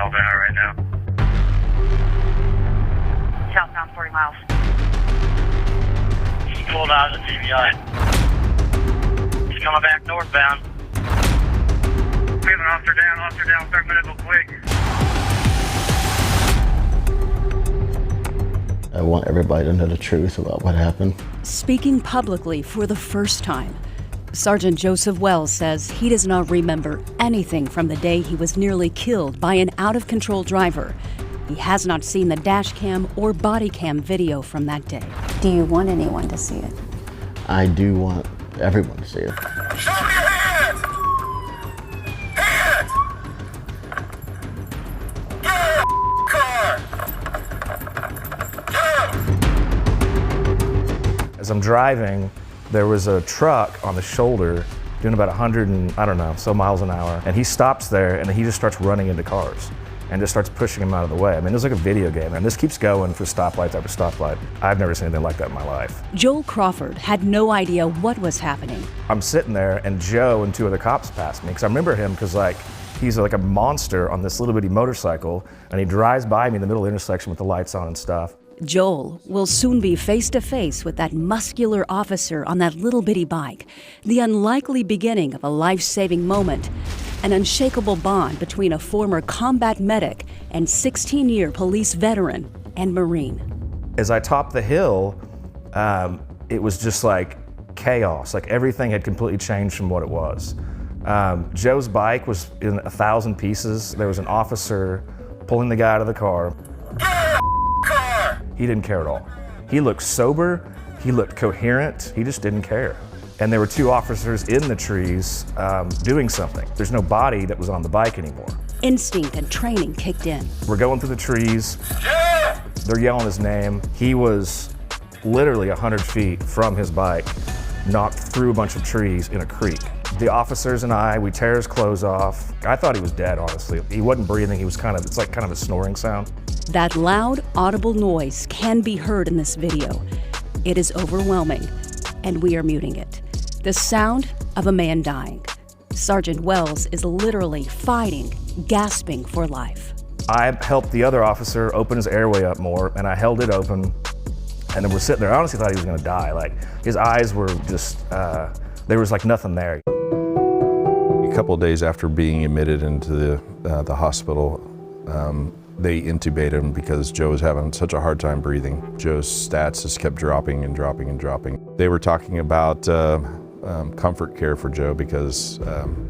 Alabama right now. Southbound 40 miles. He's pulled out of the TBI. He's coming back northbound. We have an officer down, start medical quick. I want everybody to know the truth about what happened. Speaking publicly for the first time, Sergeant Joseph Wells says he does not remember anything from the day he was nearly killed by an out-of-control driver. He has not seen the dash cam or body cam video from that day. Do you want anyone to see it? I do want everyone to see it. Show me your hands! Hands! Get out of the car! As I'm driving, there was a truck on the shoulder doing about 100 and, I don't know, so miles an hour. And he stops there and he just starts running into cars and just starts pushing them out of the way. I mean, it was like a video game, and this keeps going for stoplight after stoplight. I've never seen anything like that in my life. Joel Crawford had no idea what was happening. I'm sitting there and Joe and two other cops passed me, because I remember him because he's like a monster on this little bitty motorcycle, and he drives by me in the middle of the intersection with the lights on and stuff. Joel will soon be face to face with that muscular officer on that little bitty bike, the unlikely beginning of a life-saving moment, an unshakable bond between a former combat medic and 16-year police veteran and Marine. As I topped the hill, it was just like chaos. Like everything had completely changed from what it was. Joe's bike was in 1,000 pieces. There was an officer pulling the guy out of the car. He didn't care at all. He looked sober, he looked coherent, he just didn't care. And there were two officers in the trees doing something. There's no body that was on the bike anymore. Instinct and training kicked in. We're going through the trees, they're yelling his name. He was literally 100 feet from his bike, knocked through a bunch of trees in a creek. The officers and we tear his clothes off. I thought he was dead, honestly. He wasn't breathing, it's like kind of a snoring sound. That loud, audible noise can be heard in this video. It is overwhelming, and we are muting it. The sound of a man dying. Sergeant Wells is literally fighting, gasping for life. I helped the other officer open his airway up more, and I held it open, and then we're sitting there. I honestly thought he was gonna die. Like, his eyes were just, there was like nothing there. A couple of days after being admitted into the hospital, they intubated him because Joe was having such a hard time breathing. Joe's stats just kept dropping and dropping and dropping. They were talking about comfort care for Joe because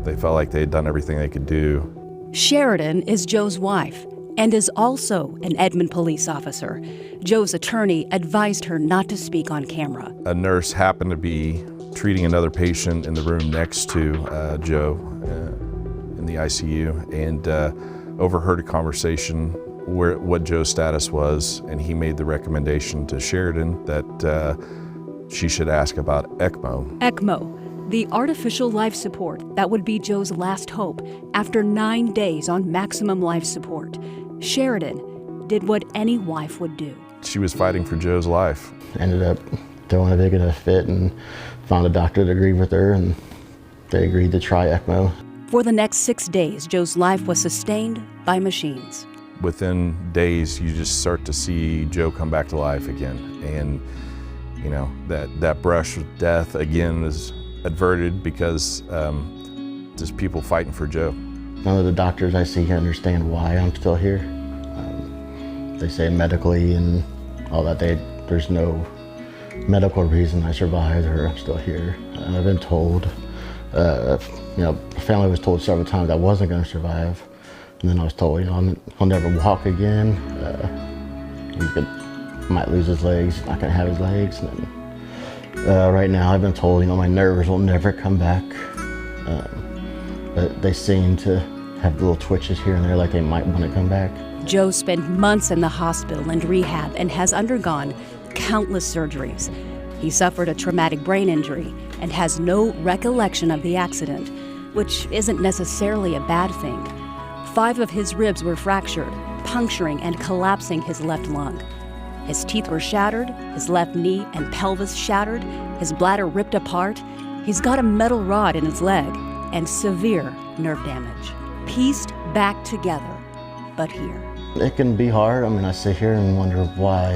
they felt like they had done everything they could do. Sheridan is Joe's wife and is also an Edmond police officer. Joe's attorney advised her not to speak on camera. A nurse happened to be treating another patient in the room next to Joe in the ICU, and overheard a conversation what Joe's status was, and he made the recommendation to Sheridan that she should ask about ECMO. ECMO, the artificial life support that would be Joe's last hope after 9 days on maximum life support. Sheridan did what any wife would do. She was fighting for Joe's life. Ended up throwing a big enough fit and found a doctor that agreed with her, and they agreed to try ECMO. For the next 6 days, Joe's life was sustained by machines. Within days, you just start to see Joe come back to life again. And, you know, that brush with death again is averted because just people fighting for Joe. None of the doctors I see understand why I'm still here. They say medically and all that, there's no medical reason I survived or I'm still here. I've been told, family was told several times I wasn't going to survive. And then I was told, he'll never walk again. He might lose his legs, he's not going to have his legs. And then, right now I've been told, my nerves will never come back. But they seem to have little twitches here and there like they might want to come back. Joe spent months in the hospital and rehab and has undergone countless surgeries. He suffered a traumatic brain injury and has no recollection of the accident, which isn't necessarily a bad thing. 5 of his ribs were fractured, puncturing and collapsing his left lung. His teeth were shattered, his left knee and pelvis shattered, his bladder ripped apart. He's got a metal rod in his leg and severe nerve damage. Pieced back together, but here. It can be hard. I mean, I sit here and wonder why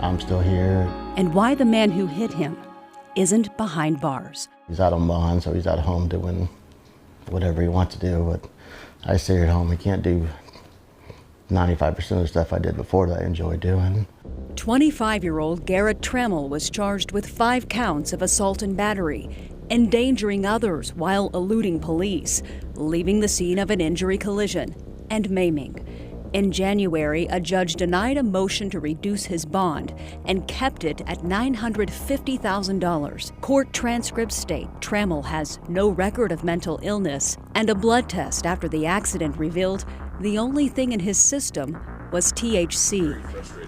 I'm still here. And why the man who hit him isn't behind bars. He's out on bond, so he's at home doing whatever he wants to do, but I sit here at home. He can't do 95% of the stuff I did before that I enjoy doing. 25-year-old Garrett Trammell was charged with 5 counts of assault and battery, endangering others while eluding police, leaving the scene of an injury collision, and maiming. In January, a judge denied a motion to reduce his bond and kept it at $950,000. Court transcripts state Trammell has no record of mental illness, and a blood test after the accident revealed the only thing in his system was THC.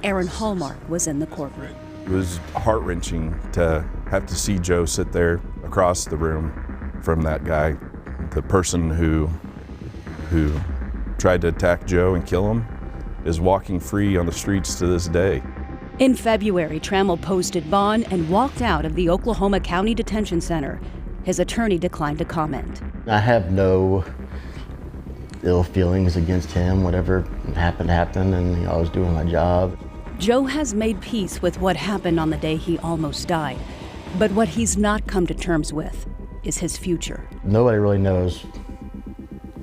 Aaron Hallmark was in the courtroom. It was heart-wrenching to have to see Joe sit there across the room from that guy. The person who tried to attack Joe and kill him is walking free on the streets to this day. In February, Trammell posted bond and walked out of the Oklahoma County Detention Center. His attorney declined to comment. I have no ill feelings against him. Whatever happened, and I was doing my job. Joe has made peace with what happened on the day he almost died. But what he's not come to terms with is his future. Nobody really knows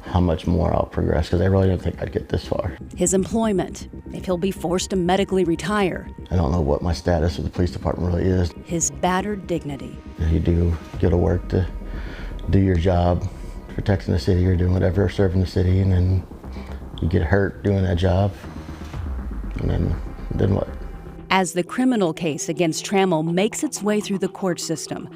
how much more I'll progress, because I really didn't think I'd get this far. His employment, if he'll be forced to medically retire. I don't know what my status with the police department really is. His battered dignity. You do go to work to do your job, protecting the city or doing whatever, serving the city, and then you get hurt doing that job, and then what? As the criminal case against Trammell makes its way through the court system,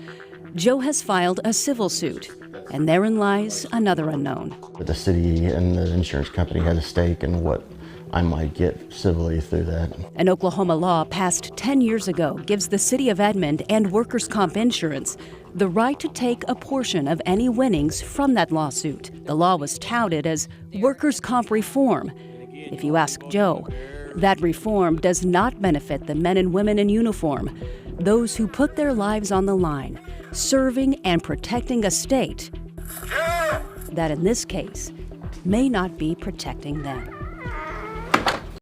Joe has filed a civil suit, and therein lies another unknown. The city and the insurance company has a stake in what I might get civilly through that. An Oklahoma law passed 10 years ago gives the city of Edmond and workers' comp insurance the right to take a portion of any winnings from that lawsuit. The law was touted as workers' comp reform. If you ask Joe, that reform does not benefit the men and women in uniform, those who put their lives on the line, serving and protecting a state that in this case may not be protecting them.